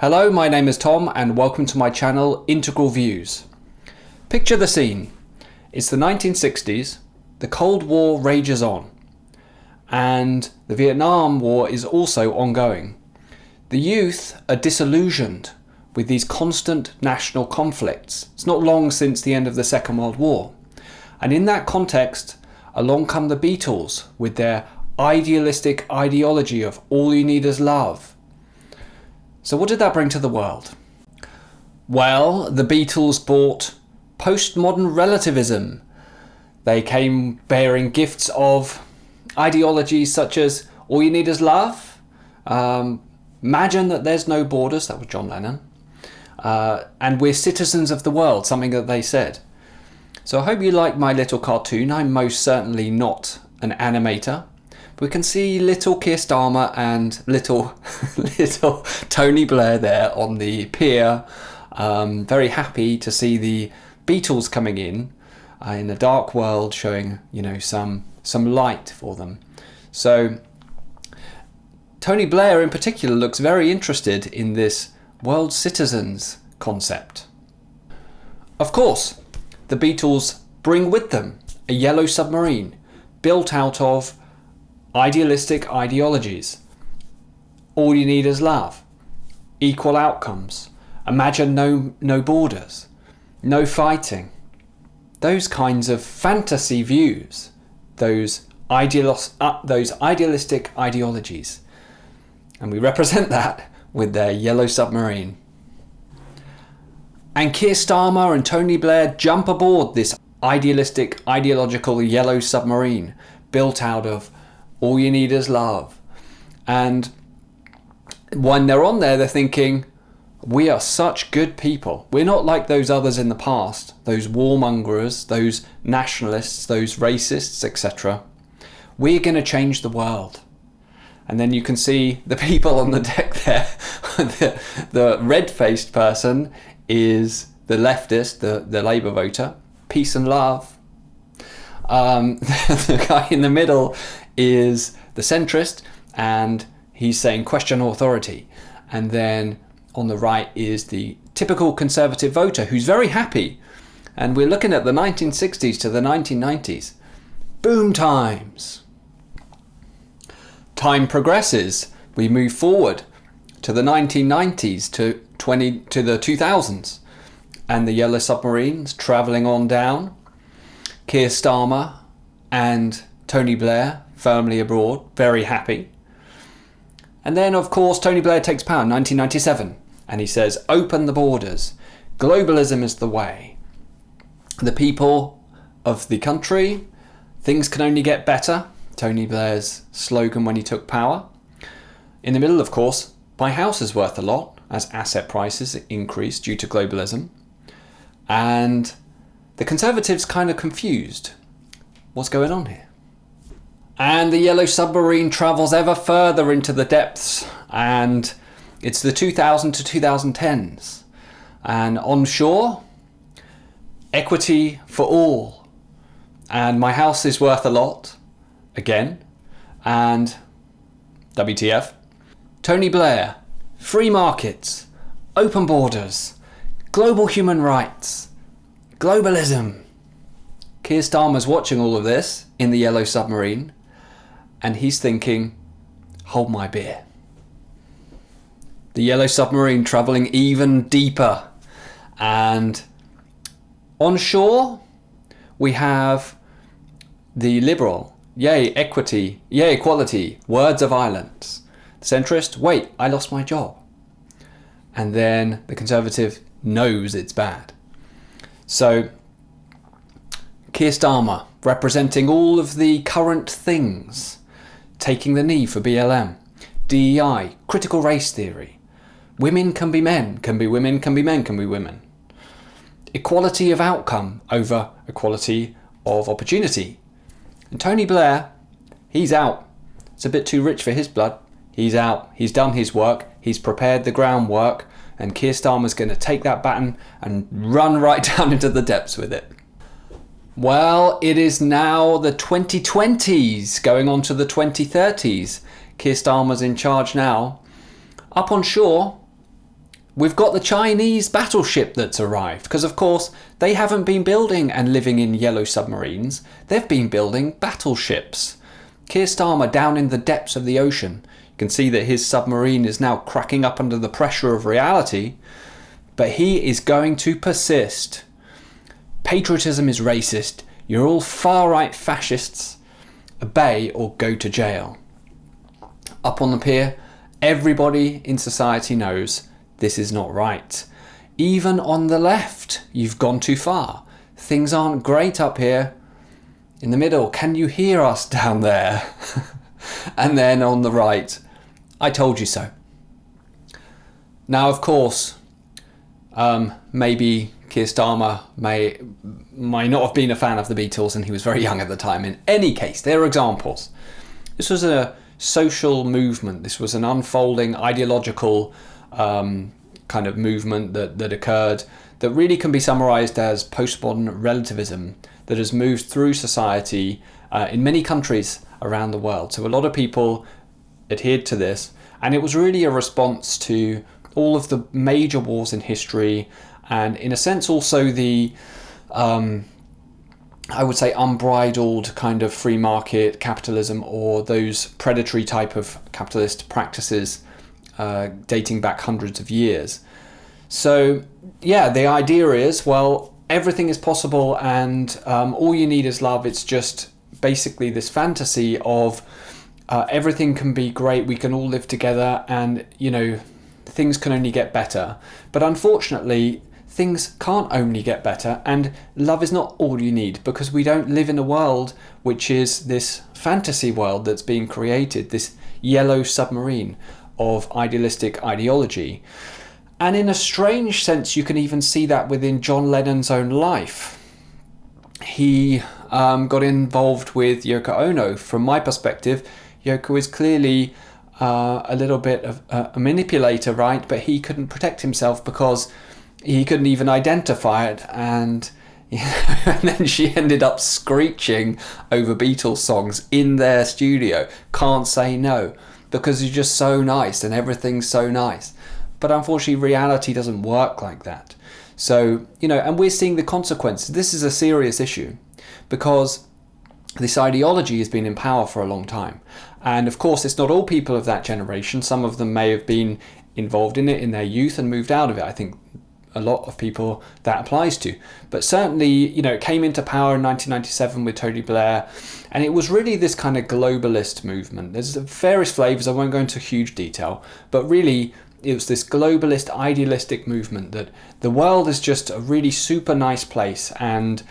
Hello, my name is Tom and welcome to my channel Integral Views. Picture the scene. It's the 1960s, the Cold War rages on, and the Vietnam War is also ongoing. The youth are disillusioned with these constant national conflicts. It's not long since the end of the Second World War. And in that context, along come the Beatles with their idealistic ideology of all you need is love. So what did that bring to the world? Well, the Beatles brought postmodern relativism. They came bearing gifts of ideologies such as all you need is love, imagine that there's no borders, that was John Lennon, and we're citizens of the world, something that they said. So I hope you like my little cartoon. I'm most certainly not an animator. We can see little Keir Starmer and little Tony Blair there on the pier, very happy to see the Beatles coming in a dark world, showing some light for them. So Tony Blair in particular looks very interested in this world citizens concept. Of course, the Beatles bring with them a yellow submarine built out of idealistic ideologies. All you need is love, equal outcomes, imagine no borders, no fighting. Those kinds of fantasy views, those idealistic ideologies. And we represent that with their yellow submarine. And Keir Starmer and Tony Blair jump aboard this ideological yellow submarine built out of all you need is love. And when they're on there, they're thinking, we are such good people. We're not like those others in the past, those warmongers, those nationalists, those racists, etc. We're going to change the world. And then you can see the people on the deck there. The red-faced person is the leftist, the Labour voter. Peace and love. The guy in the middle is the centrist, and he's saying question authority. And then on the right is the typical conservative voter who's very happy. And we're looking at the 1960s to the 1990s. Boom times. Time progresses. We move forward to the 1990s to the 2000s. And the yellow submarines travelling on down. Keir Starmer and Tony Blair firmly abroad, very happy. And then, of course, Tony Blair takes power in 1997, and he says, open the borders. Globalism is the way. The people of the country, things can only get better. Tony Blair's slogan when he took power. In the middle, of course, my house is worth a lot as asset prices increase due to globalism. And the Conservatives kind of confused. What's going on here? And the yellow submarine travels ever further into the depths, and it's the 2000 to 2010s. And on shore, equity for all. And my house is worth a lot, again. And WTF. Tony Blair, free markets, open borders, global human rights, globalism. Keir Starmer's watching all of this in the yellow submarine, and he's thinking, hold my beer. The yellow submarine travelling even deeper. And on shore, we have the liberal, yay equity, yay equality, words of violence. Centrist, wait, I lost my job. And then the Conservative knows it's bad. So Keir Starmer representing all of the current things, taking the knee for BLM, DEI, critical race theory, women can be men, can be women, can be men, can be women, equality of outcome over equality of opportunity. And Tony Blair, he's out. It's a bit too rich for his blood. He's out. He's done his work. He's prepared the groundwork. And Keir Starmer's going to take that baton and run right down into the depths with it. Well, it is now the 2020s going on to the 2030s. Keir Starmer's in charge now. Up on shore, We've got the Chinese battleship that's arrived, because of course they haven't been building and living in yellow submarines, they've been building battleships. Keir Starmer down in the depths of the ocean, you can see that his submarine is now cracking up under the pressure of reality, but he is going to persist. Patriotism is racist, you're all far-right fascists, obey or go to jail. Up on the pier, everybody in society knows this is not right. Even on the left, you've gone too far. Things aren't great up here. In the middle, can you hear us down there? And then on the right, I told you so. Now, of course, maybe Keir Starmer might not have been a fan of the Beatles, and he was very young at the time. In any case, there are examples. This was a social movement. This was an unfolding ideological kind of movement that occurred that really can be summarised as postmodern relativism that has moved through society in many countries around the world. So a lot of people adhered to this, and it was really a response to all of the major wars in history, and in a sense also the I would say unbridled kind of free market capitalism, or those predatory type of capitalist practices dating back hundreds of years. So yeah, the idea is, well, everything is possible, and all you need is love. It's just basically this fantasy of everything can be great, we can all live together, and things can only get better. But unfortunately, things can't only get better, and love is not all you need, because we don't live in a world which is this fantasy world that's being created, this yellow submarine of idealistic ideology. And in a strange sense, you can even see that within John Lennon's own life. He got involved with Yoko Ono. From my perspective, Yoko is clearly a little bit of a manipulator, right? But he couldn't protect himself because he couldn't even identify it, and and then she ended up screeching over Beatles songs in their studio. Can't say no, because you're just so nice and everything's so nice. But unfortunately, reality doesn't work like that. So, and we're seeing the consequences. This is a serious issue, because this ideology has been in power for a long time. And of course, it's not all people of that generation. Some of them may have been involved in it in their youth and moved out of it. I think a lot of people that applies to. But certainly, it came into power in 1997 with Tony Blair, and it was really this kind of globalist movement. There's various flavours, I won't go into huge detail, but really it was this globalist idealistic movement that the world is just a really super nice place, and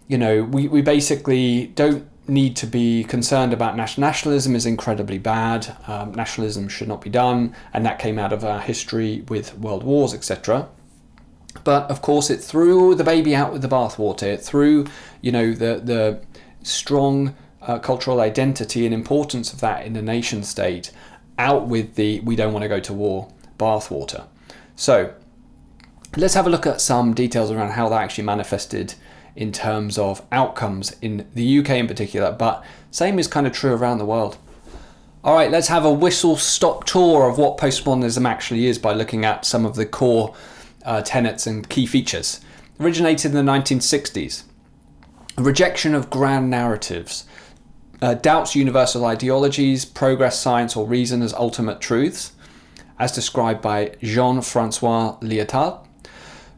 we basically don't need to be concerned about nationalism is incredibly bad. Nationalism should not be done, and that came out of our history with world wars, etc. But of course, it threw the baby out with the bathwater. It threw, the strong cultural identity and importance of that in the nation state out with the "we don't want to go to war" bathwater. So let's have a look at some details around how that actually manifested in terms of outcomes in the UK in particular, but same is kind of true around the world. All right, let's have a whistle-stop tour of what postmodernism actually is by looking at some of the core tenets and key features. Originated in the 1960s. Rejection of grand narratives. Doubts universal ideologies, progress, science or reason as ultimate truths, as described by Jean-Francois Lyotard.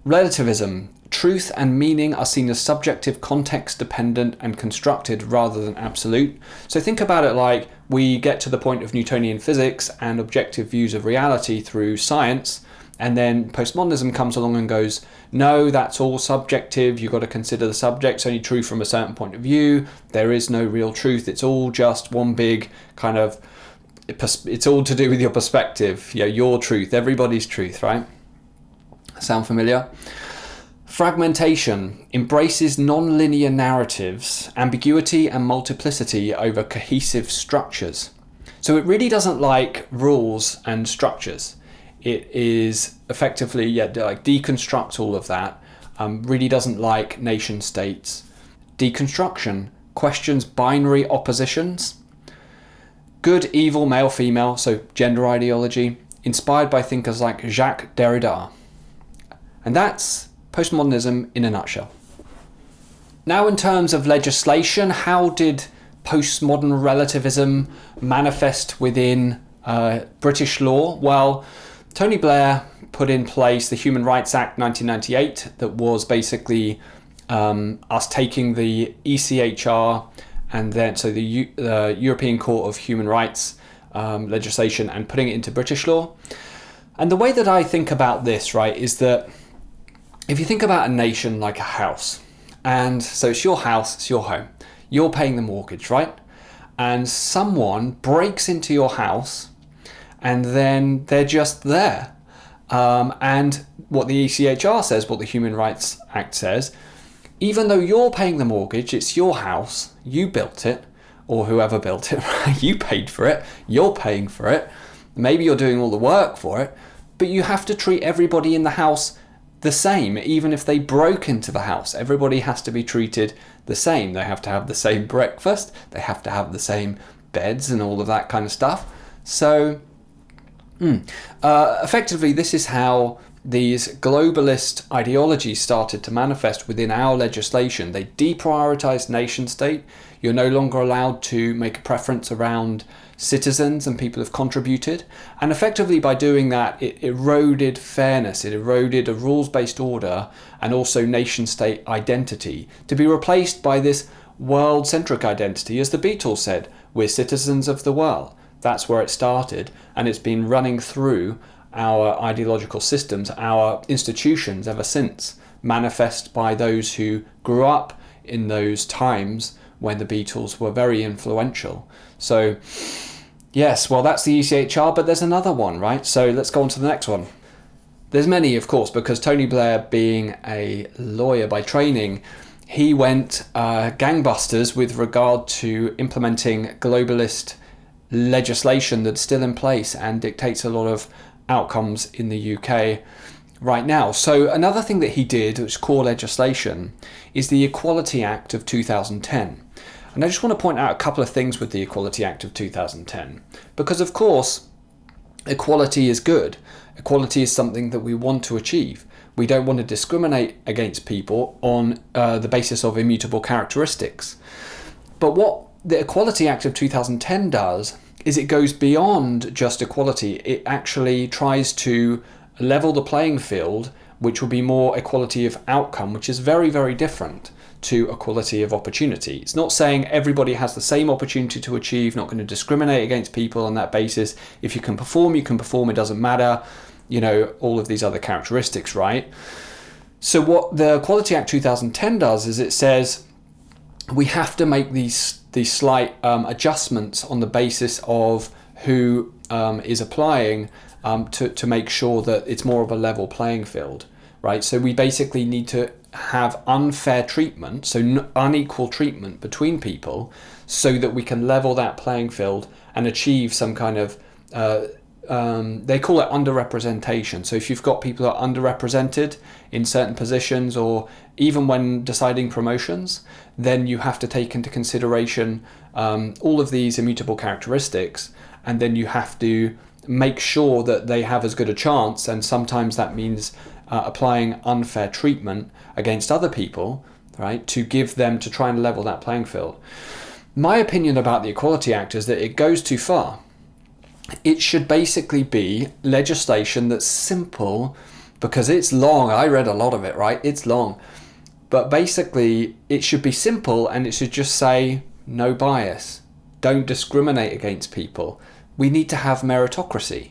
Relativism. Truth and meaning are seen as subjective, context-dependent and constructed rather than absolute. So think about it like we get to the point of Newtonian physics and objective views of reality through science, and then postmodernism comes along and goes, no, that's all subjective, you've got to consider the subject's only true from a certain point of view, there is no real truth, it's all just one big kind of, it's all to do with your perspective, your truth, everybody's truth, right? Sound familiar? Fragmentation embraces non-linear narratives, ambiguity and multiplicity over cohesive structures. So it really doesn't like rules and structures. It is effectively, like deconstruct all of that. Really doesn't like nation states. Deconstruction questions binary oppositions. Good, evil, male, female, so gender ideology. inspired by thinkers like Jacques Derrida. And that's postmodernism in a nutshell. Now, in terms of legislation, how did postmodern relativism manifest within British law? Well, Tony Blair put in place the Human Rights Act 1998 that was basically us taking the ECHR and then the European Court of Human Rights legislation and putting it into British law. And the way that I think about this, right, is that if you think about a nation like a house, and so it's your house, it's your home, you're paying the mortgage, right? And someone breaks into your house and then they're just there. And what the ECHR says, what the Human Rights Act says, even though you're paying the mortgage, it's your house, you built it, or whoever built it, right? You paid for it, you're paying for it, maybe you're doing all the work for it, but you have to treat everybody in the house the same. Even if they broke into the house, everybody has to be treated the same. They have to have the same breakfast, they have to have the same beds and all of that kind of stuff. So effectively, this is how these globalist ideologies started to manifest within our legislation. They deprioritized nation state. You're no longer allowed to make a preference around citizens and people who've contributed. And effectively, by doing that, it eroded fairness. It eroded a rules-based order and also nation state identity to be replaced by this world-centric identity. As the Beatles said, we're citizens of the world. That's where it started, and it's been running through our ideological systems, our institutions ever since, manifest by those who grew up in those times when the Beatles were very influential. So, yes, well, that's the ECHR, but there's another one, right? So let's go on to the next one. There's many, of course, because Tony Blair, being a lawyer by training, he went gangbusters with regard to implementing globalist legislation that's still in place and dictates a lot of outcomes in the UK right now. So another thing that he did, which is core legislation, is the Equality Act of 2010. And I just want to point out a couple of things with the Equality Act of 2010. Because of course, equality is good. Equality is something that we want to achieve. We don't want to discriminate against people on the basis of immutable characteristics. But what the Equality Act of 2010 does is it goes beyond just equality. It actually tries to level the playing field, which will be more equality of outcome, which is very, very different to equality of opportunity. It's not saying everybody has the same opportunity to achieve, not going to discriminate against people on that basis. If you can perform, it doesn't matter, all of these other characteristics, right? So what the Equality Act 2010 does is it says we have to make these slight adjustments on the basis of who is applying to make sure that it's more of a level playing field, right? So we basically need to have unfair treatment, so unequal treatment between people, so that we can level that playing field and achieve some kind of they call it underrepresentation. So if you've got people that are underrepresented in certain positions, or even when deciding promotions, then you have to take into consideration all of these immutable characteristics, and then you have to make sure that they have as good a chance. And sometimes that means applying unfair treatment against other people, right, to try and level that playing field. My opinion about the Equality Act is that it goes too far. It should basically be legislation that's simple, because it's long. I read a lot of it, right? It's long. But basically, it should be simple, and it should just say no bias. Don't discriminate against people. We need to have meritocracy.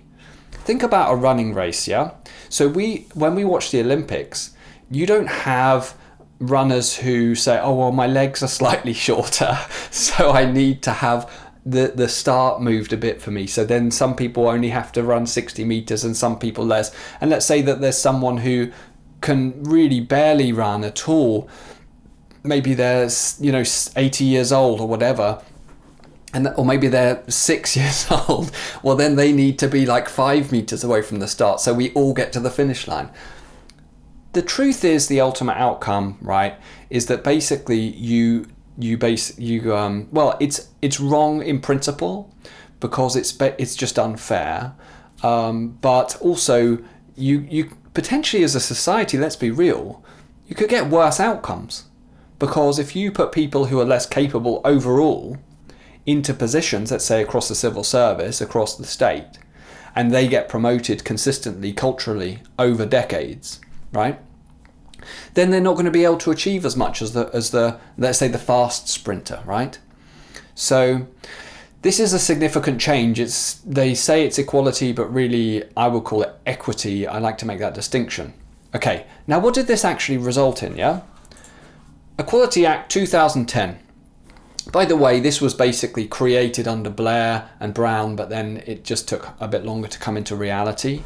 Think about a running race, yeah? So when we watch the Olympics, you don't have runners who say, oh, well, my legs are slightly shorter, so I need to have the start moved a bit for me. So then some people only have to run 60 meters and some people less. And let's say that there's someone who can really barely run at all. Maybe they're 80 years old or whatever, or maybe they're 6 years old. Well, then they need to be like 5 meters away from the start, so we all get to the finish line. The truth is, the ultimate outcome, right, is that basically it's wrong in principle, because it's just unfair. but also you potentially as a society, let's be real, you could get worse outcomes. Because if you put people who are less capable overall into positions, let's say across the civil service, across the state, and they get promoted consistently, culturally, over decades, right? Then they're not going to be able to achieve as much as the let's say the fast sprinter, right? So this is a significant change. They say it's equality, but really I would call it equity. I like to make that distinction. Okay, now what did this actually result in, yeah? Equality Act 2010. By the way, this was basically created under Blair and Brown, but then it just took a bit longer to come into reality.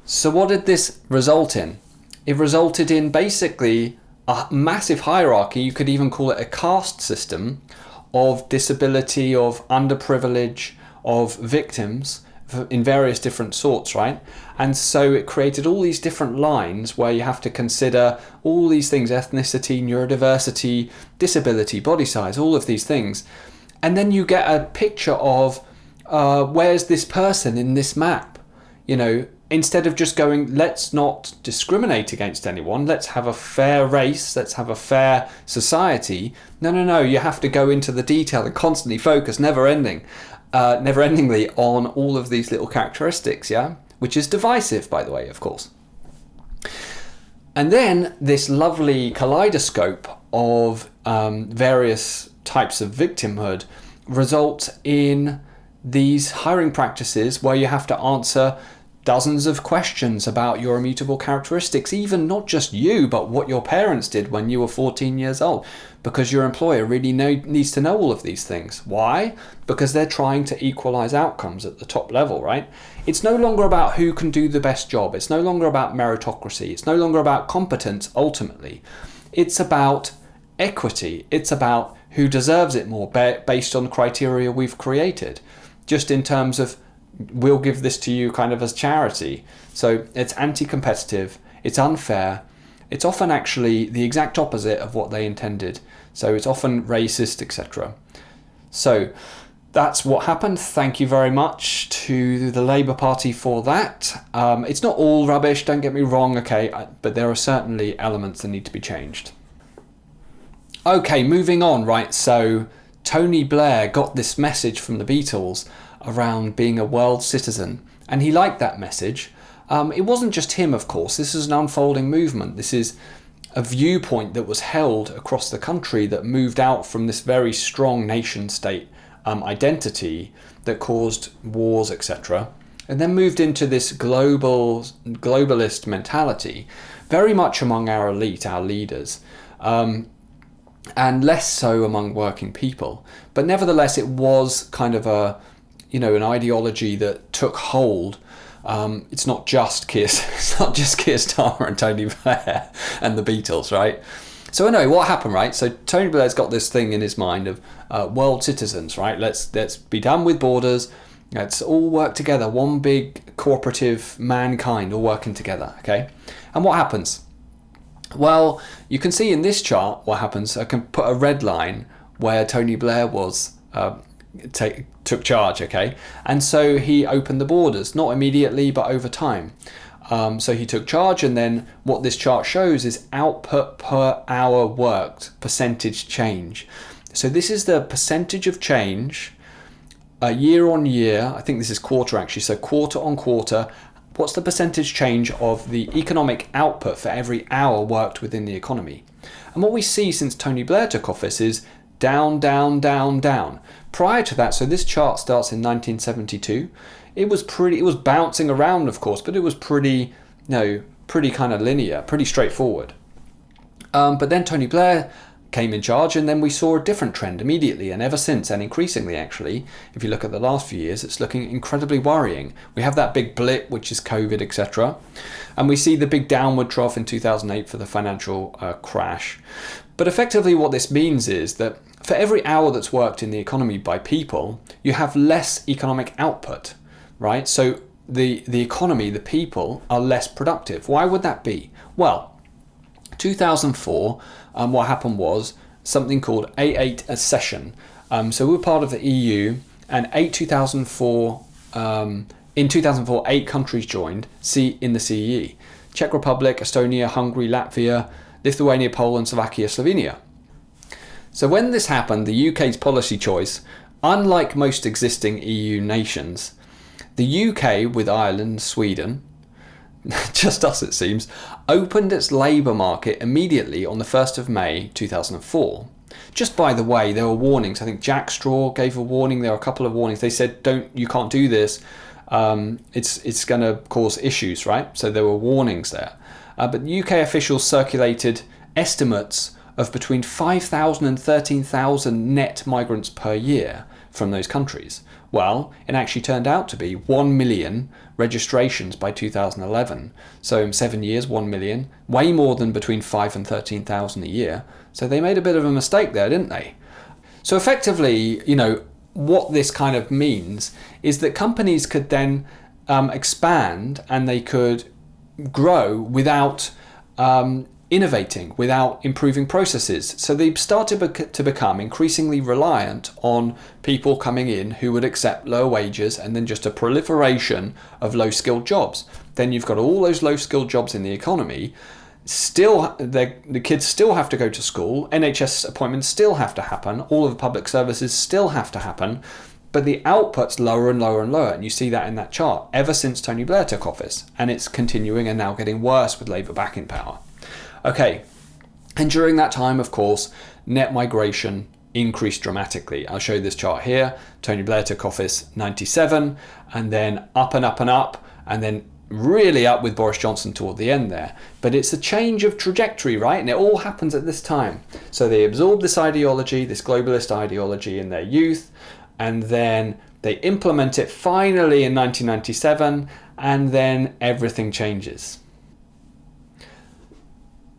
So what did this result in? It resulted in basically a massive hierarchy. You could even call it a caste system of disability, of underprivilege, of victims in various different sorts, right? And so it created all these different lines where you have to consider all these things: ethnicity, neurodiversity, disability, body size, all of these things. And then you get a picture of where's this person in this map? You know, instead of just going, let's not discriminate against anyone, let's have a fair race, let's have a fair society. No, you have to go into the detail and constantly focus, never-endingly on all of these little characteristics, yeah? Which is divisive, by the way, of course. And then this lovely kaleidoscope of various types of victimhood results in these hiring practices where you have to answer dozens of questions about your immutable characteristics, even not just you, but what your parents did when you were 14 years old, because your employer really needs to know all of these things. Why? Because they're trying to equalize outcomes at the top level, right? It's no longer about who can do the best job. It's no longer about meritocracy. It's no longer about competence, ultimately. It's about equity. It's about who deserves it more based on criteria we've created, just in terms of we'll give this to you kind of as charity. So it's anti-competitive, it's unfair, it's often actually the exact opposite of what they intended. So it's often racist, etc. So that's what happened. Thank you very much to the Labour Party for that. It's not all rubbish, don't get me wrong, okay, but there are certainly elements that need to be changed. Okay, moving on, right, so Tony Blair got this message from the Beatles around being a world citizen, and he liked that message. It wasn't just him, of course. This is an unfolding movement. This is a viewpoint that was held across the country that moved out from this very strong nation state identity that caused wars, etc., and then moved into this globalist mentality, very much among our elite, our leaders, and less so among working people. But nevertheless, it was kind of an ideology that took hold. It's not just Keir Starmer and Tony Blair and the Beatles, right? So anyway, what happened, right? So Tony Blair's got this thing in his mind of world citizens, right? Let's be done with borders. Let's all work together. One big cooperative mankind all working together, okay? And what happens? Well, you can see in this chart what happens. I can put a red line where Tony Blair was took charge, okay? And so he opened the borders, not immediately, but over time. So he took charge, and then what this chart shows is output per hour worked, percentage change. So this is the percentage of change year on year. I think this is quarter actually, so quarter on quarter. What's the percentage change of the economic output for every hour worked within the economy? And what we see since Tony Blair took office is down, down, down, down. Prior to that, so this chart starts in 1972. It was bouncing around, of course, but it was pretty kind of linear, pretty straightforward. But then Tony Blair came in charge, and then we saw a different trend immediately, and ever since, and increasingly actually, if you look at the last few years, it's looking incredibly worrying. We have that big blip, which is COVID, etc., and we see the big downward trough in 2008 for the financial crash. But effectively what this means is that for every hour that's worked in the economy by people, you have less economic output, right? So the economy, the people, are less productive. Why would that be? Well, 2004, what happened was something called A8 accession. So we were part of the EU, and 2004 In 2004, 8 countries joined in the CEE. Czech Republic, Estonia, Hungary, Latvia, Lithuania, Poland, Slovakia, Slovenia. So when this happened, the UK's policy choice, unlike most existing EU nations, the UK, with Ireland and Sweden, just us it seems, opened its labour market immediately on the 1st of May 2004. Just by the way, there were warnings. I think Jack Straw gave a warning. There were a couple of warnings. They said, you can't do this. It's going to cause issues, right? So there were warnings there. But UK officials circulated estimates of between 5,000 and 13,000 net migrants per year from those countries. Well, it actually turned out to be 1 million registrations by 2011. So in 7 years, 1 million, way more than between 5 and 13,000 a year. So they made a bit of a mistake there, didn't they? So effectively, what this kind of means is that companies could then expand and they could grow without innovating, without improving processes. So they started to become increasingly reliant on people coming in who would accept lower wages, and then just a proliferation of low-skilled jobs. Then you've got all those low-skilled jobs in the economy. Still, the kids still have to go to school, NHS appointments still have to happen, all of the public services still have to happen, but the output's lower and lower and lower, and you see that in that chart ever since Tony Blair took office, and it's continuing and now getting worse with Labour back in power. Okay, and during that time, of course, net migration increased dramatically. I'll show you this chart here. Tony Blair took office 97, and then up and up and up, and then really up with Boris Johnson toward the end there. But it's a change of trajectory, right? And it all happens at this time. So they absorb this ideology, this globalist ideology in their youth, and then they implement it finally in 1997, and then everything changes.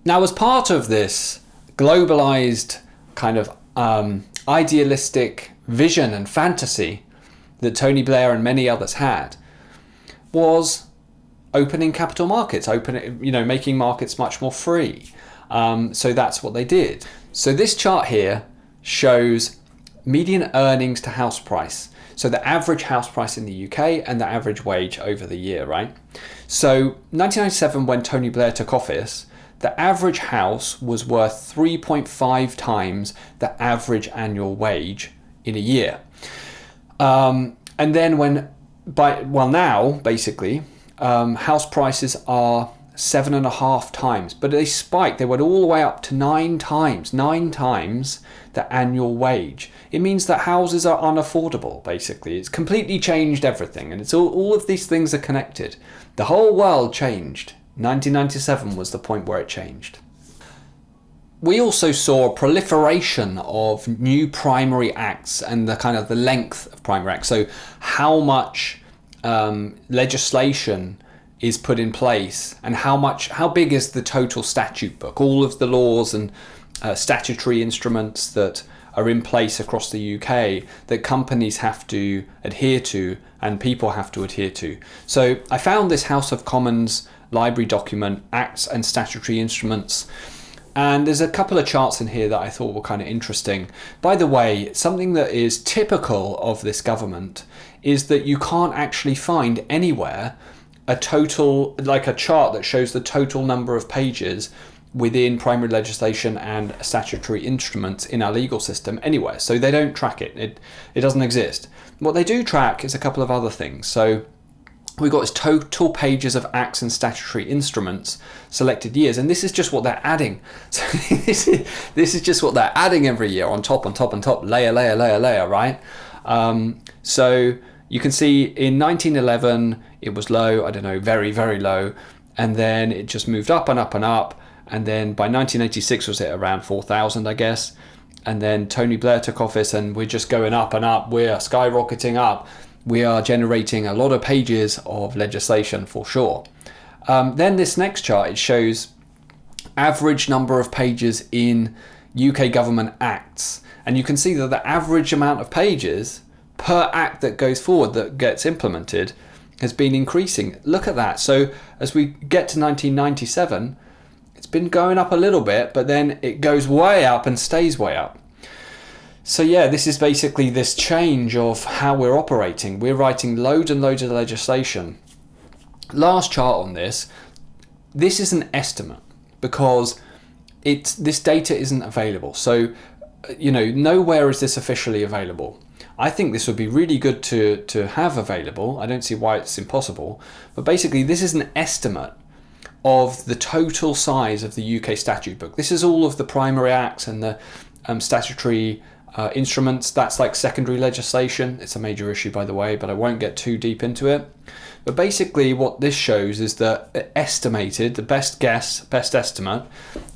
Now, as part of this globalized kind of idealistic vision and fantasy that Tony Blair and many others had, was opening capital markets, making markets much more free. So that's what they did. So this chart here shows median earnings to house price. So the average house price in the UK and the average wage over the year, right? So 1997, when Tony Blair took office, the average house was worth 3.5 times the average annual wage in a year. And then now, basically, house prices are 7.5 times, but they spiked. They went all the way up to 9 times the annual wage. It means that houses are unaffordable, basically. It's completely changed everything, and it's all of these things are connected. The whole world changed. 1997 was the point where it changed. We also saw a proliferation of new primary acts and the length of primary acts. So how much legislation is put in place, and how big is the total statute book, all of the laws and statutory instruments that are in place across the UK that companies have to adhere to and people have to adhere to. So I found this House of Commons library document, Acts and Statutory Instruments, and there's a couple of charts in here that I thought were kind of interesting. By the way, something that is typical of this government is that you can't actually find anywhere a chart that shows the total number of pages within primary legislation and statutory instruments in our legal system anywhere. So they don't track it. It doesn't exist. What they do track is a couple of other things. So we've got total pages of acts and statutory instruments, selected years, and this is just what they're adding. So this is just what they're adding every year on top, layer, right? So you can see in 1911 it was low, very, very low, and then it just moved up and up and up, and then by 1986 was it around 4,000, I guess, and then Tony Blair took office and we're just going up and up, we're skyrocketing up. We are generating a lot of pages of legislation for sure. Then this next chart, it shows average number of pages in UK government acts. And you can see that the average amount of pages per act that goes forward, that gets implemented, has been increasing. Look at that. So as we get to 1997, it's been going up a little bit, but then it goes way up and stays way up. So yeah, this is basically this change of how we're operating. We're writing loads and loads of legislation. Last chart on this. This is an estimate because this data isn't available. So, nowhere is this officially available. I think this would be really good to have available. I don't see why it's impossible. But basically, this is an estimate of the total size of the UK statute book. This is all of the primary acts and the statutory instruments. That's like secondary legislation. It's a major issue, by the way, but I won't get too deep into it. But basically what this shows is that estimated, the best estimate,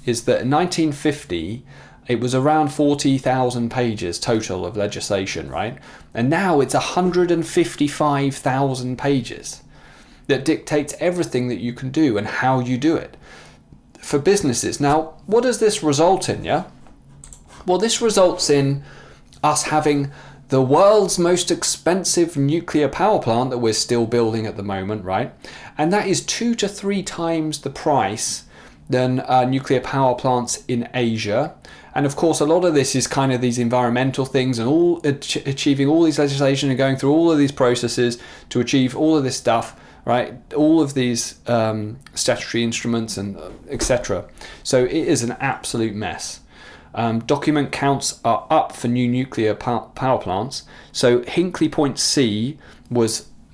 is that in 1950, it was around 40,000 pages total of legislation, right? And now it's 155,000 pages that dictates everything that you can do and how you do it for businesses. Now, what does this result in, yeah? Well, this results in us having the world's most expensive nuclear power plant that we're still building at the moment, right? And that is 2 to 3 times the price than nuclear power plants in Asia. And of course, a lot of this is kind of these environmental things and all achieving all these legislation and going through all of these processes to achieve all of this stuff, right? All of these statutory instruments and etc. So it is an absolute mess. Document counts are up for new nuclear power plants. So Hinkley Point C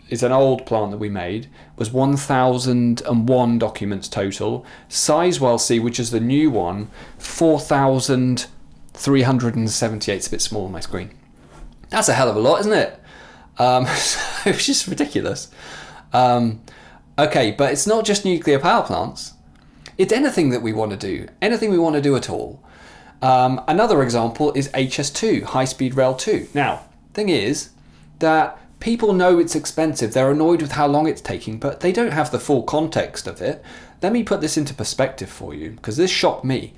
is an old plant that we made, was 1,001 documents total. Sizewell C, which is the new one, 4,378. It's a bit small on my screen. That's a hell of a lot, isn't it? It's just ridiculous. Okay, but it's not just nuclear power plants. It's anything that we want to do, anything we want to do at all. Another example is HS2, High Speed Rail 2. Now, thing is that people know it's expensive. They're annoyed with how long it's taking, but they don't have the full context of it. Let me put this into perspective for you, because this shocked me.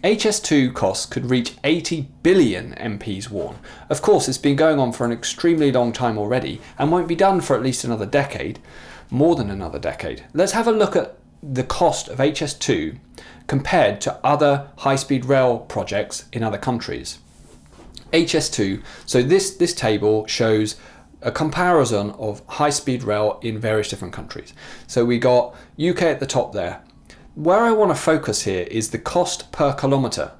HS2 costs could reach 80 billion MPs warn. Of course, it's been going on for an extremely long time already and won't be done for at least another decade, more than another decade. Let's have a look at the cost of HS2 compared to other high-speed rail projects in other countries. HS2, so this table shows a comparison of high-speed rail in various different countries. So we got UK at the top there. Where I want to focus here is the cost per kilometre,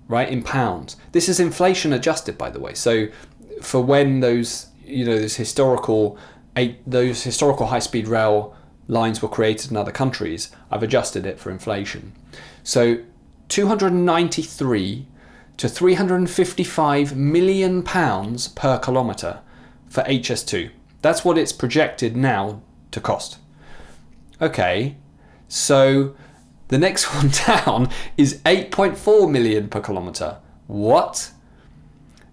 right, in pounds. This is inflation adjusted, by the way. So for when those historical high-speed rail lines were created in other countries, I've adjusted it for inflation. So 293 to 355 million pounds per kilometre for HS2. That's what it's projected now to cost. Okay, so the next one down is 8.4 million per kilometre. What?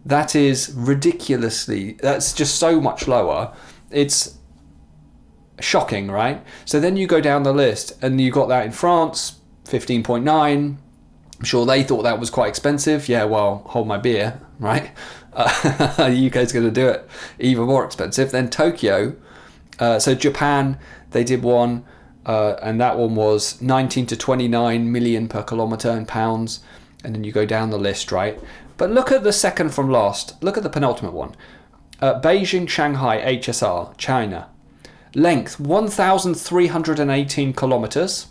That is that's just so much lower. It's shocking, right? So then you go down the list and you got that in France, 15.9. I'm sure they thought that was quite expensive. Yeah, well, hold my beer, right? The UK is going to do it even more expensive. Then Tokyo, so Japan, they did one, and that one was 19 to 29 million per kilometre in pounds. And then you go down the list, right? But look at the second from last. Look at the penultimate one. Beijing, Shanghai, HSR, China. Length 1,318 kilometres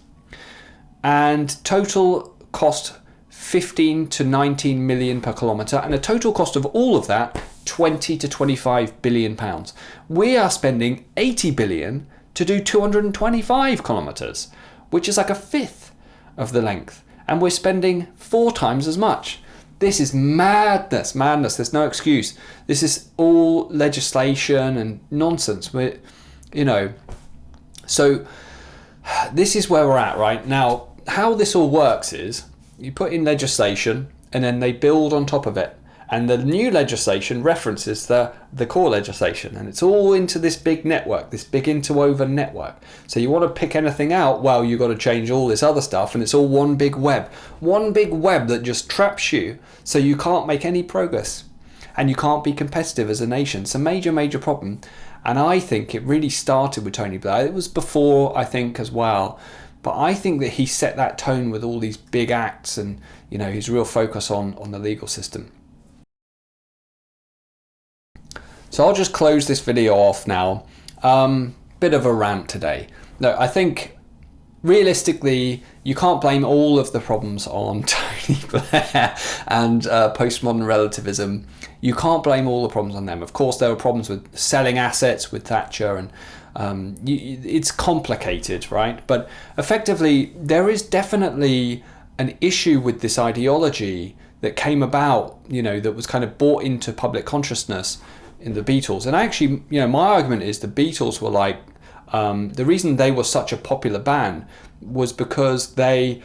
and total cost 15 to 19 million per kilometre, and a total cost of all of that 20 to 25 billion pounds. We are spending 80 billion to do 225 kilometres, which is like a fifth of the length, and we're spending 4 times as much. This is madness. There's no excuse. This is all legislation and nonsense. So this is where we're at right now. How this all works is you put in legislation and then they build on top of it, and the new legislation references the core legislation, and it's all into this big network, this big interwoven network. So you want to pick anything out, well, you've got to change all this other stuff, and it's all one big web that just traps you, so you can't make any progress and you can't be competitive as a nation. It's a major problem. And I think it really started with Tony Blair. It was before, I think, as well. But I think that he set that tone with all these big acts and, his real focus on the legal system. So I'll just close this video off now. Bit of a rant today. No, I think realistically, you can't blame all of the problems on Tony Blair and postmodern relativism. You can't blame all the problems on them. Of course, there were problems with selling assets with Thatcher, and it's complicated, right? But effectively, there is definitely an issue with this ideology that came about, that was kind of brought into public consciousness in the Beatles. And actually, my argument is the Beatles were like, the reason they were such a popular band was because they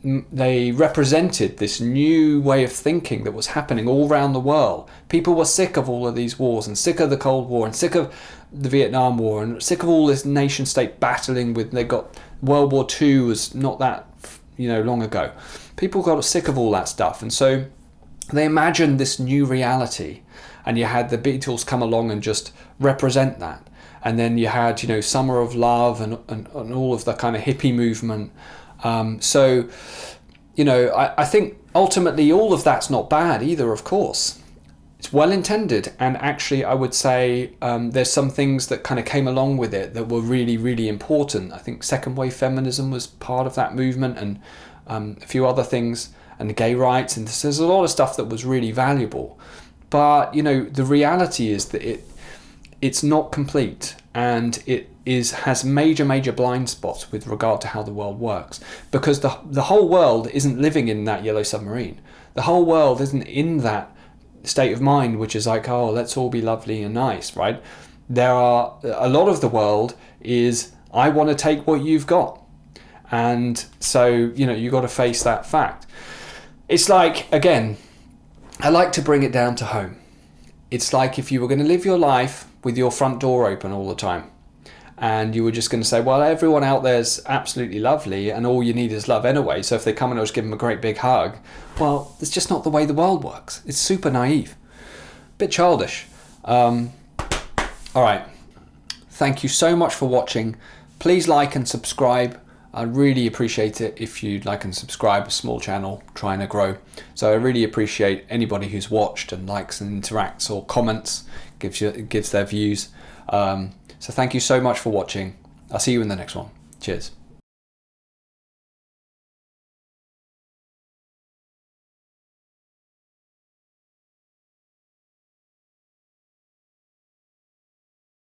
represented this new way of thinking that was happening all around the world. People were sick of all of these wars, and sick of the Cold War, and sick of the Vietnam War, and sick of all this nation state battling with. They got World War II was not that long ago. People got sick of all that stuff, and so they imagined this new reality. And you had the Beatles come along and just represent that. And then you had, Summer of Love and all of the kind of hippie movement. So, I think ultimately all of that's not bad either, of course. It's well intended. And actually, I would say there's some things that kind of came along with it that were really, really important. I think second wave feminism was part of that movement, and a few other things, and gay rights. And there's a lot of stuff that was really valuable. But, the reality is that it's not complete, and it has major blind spots with regard to how the world works, because the whole world isn't living in that yellow submarine. The whole world isn't in that state of mind which is like, oh, let's all be lovely and nice, right? There are a lot of the world is, I want to take what you've got. And so, you got to face that fact. It's like, again, I like to bring it down to home. It's like if you were going to live your life with your front door open all the time, and you were just going to say, well, everyone out there's absolutely lovely, and all you need is love anyway, so if they come and I'll just give them a great big hug. Well, it's just not the way the world works. It's super naive. Bit childish. All right. Thank you so much for watching. Please like and subscribe. I'd really appreciate it if you'd like and subscribe. A small channel trying to grow. So I really appreciate anybody who's watched and likes and interacts or comments, gives their views. So thank you so much for watching. I'll see you in the next one. Cheers.